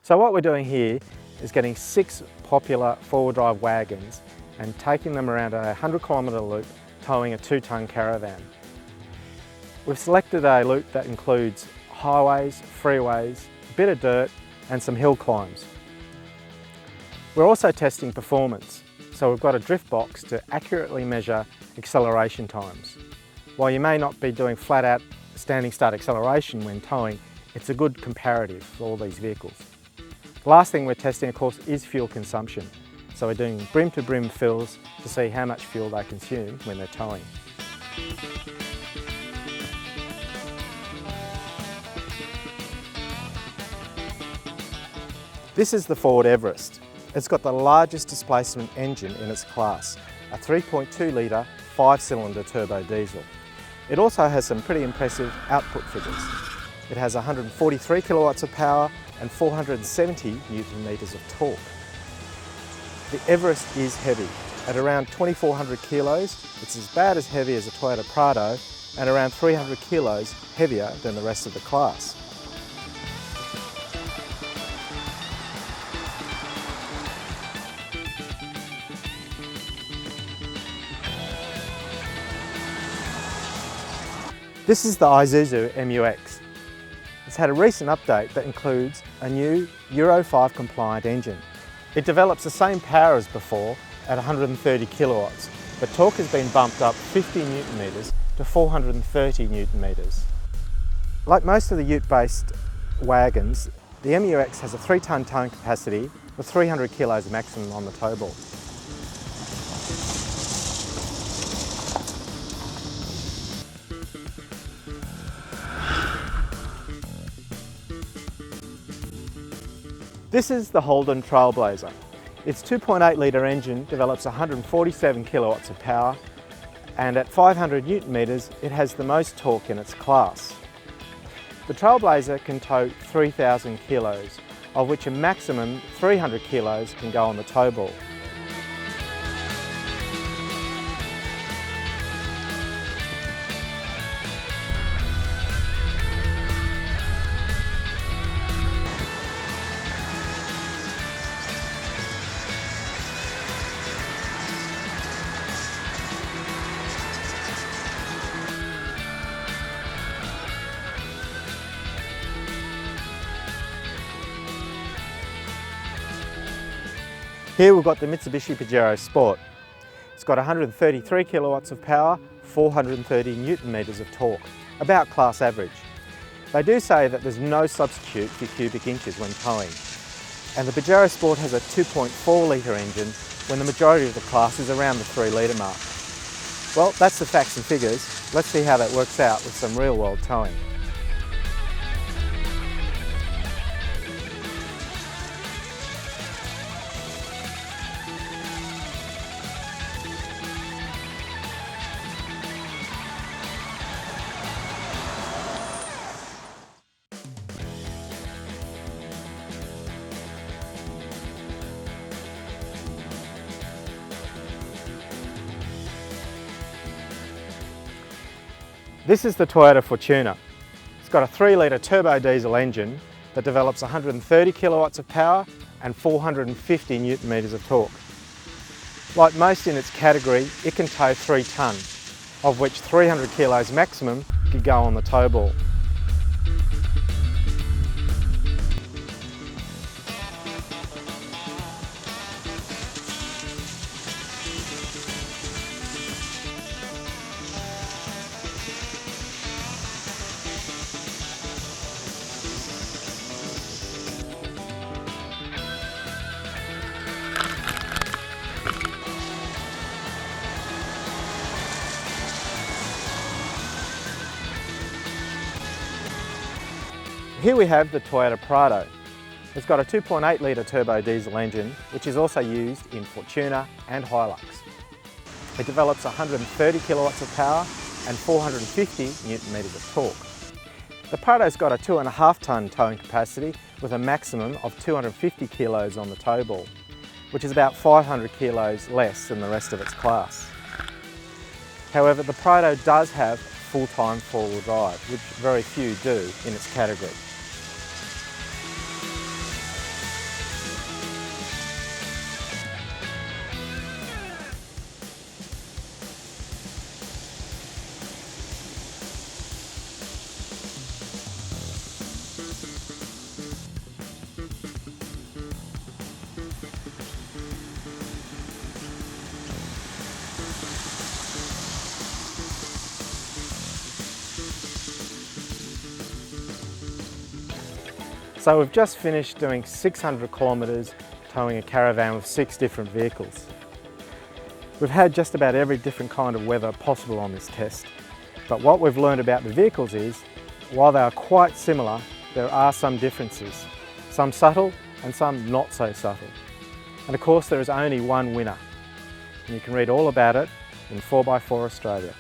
So what we're doing here is getting 6 popular four-wheel drive wagons and taking them around a 100-kilometre loop, towing a 2-tonne caravan. We've selected a loop that includes highways, freeways, a bit of dirt and some hill climbs. We're also testing performance, so we've got a drift box to accurately measure acceleration times. While you may not be doing flat-out standing start acceleration when towing, it's a good comparative for all these vehicles. The last thing we're testing, of course, is fuel consumption. So we're doing brim-to-brim fills to see how much fuel they consume when they're towing. This is the Ford Everest. It's got the largest displacement engine in its class, a 3.2 litre 5-cylinder turbo diesel. It also has some pretty impressive output figures. It has 143 kilowatts of power and 470 newton metres of torque. The Everest is heavy. At around 2,400 kilos, it's as bad as heavy as a Toyota Prado and around 300 kilos heavier than the rest of the class. This is the Isuzu MU-X. It's had a recent update that includes a new Euro 5 compliant engine. It develops the same power as before at 130 kilowatts, but torque has been bumped up 50 newton metres to 430 newton metres. Like most of the ute-based wagons, the MU-X has a 3-tonne towing capacity with 300 kilos maximum on the tow ball. This is the Holden Trailblazer. Its 2.8 litre engine develops 147 kilowatts of power, and at 500 newton metres it has the most torque in its class. The Trailblazer can tow 3,000 kilos, of which a maximum 300 kilos can go on the tow ball. Here we've got the Mitsubishi Pajero Sport. It's got 133 kilowatts of power, 430 newton metres of torque, about class average. They do say that there's no substitute for cubic inches when towing. And the Pajero Sport has a 2.4 litre engine when the majority of the class is around the 3 litre mark. Well, that's the facts and figures. Let's see how that works out with some real world towing. This is the Toyota Fortuner. It's got a 3 litre turbo diesel engine that develops 130 kilowatts of power and 450 newton metres of torque. Like most in its category, it can tow 3 tonne, of which 300 kilos maximum could go on the tow ball. Here we have the Toyota Prado. It's got a 2.8 litre turbo diesel engine, which is also used in Fortuner and Hilux. It develops 130 kilowatts of power and 450 newton metres of torque. The Prado's got a 2.5 tonne towing capacity with a maximum of 250 kilos on the tow ball, which is about 500 kilos less than the rest of its class. However, the Prado does have full-time four-wheel drive, which very few do in its category. So we've just finished doing 600 kilometres towing a caravan with 6 different vehicles. We've had just about every different kind of weather possible on this test, but what we've learned about the vehicles is, while they are quite similar, there are some differences, some subtle and some not so subtle. And of course there is only one winner, and you can read all about it in 4x4 Australia.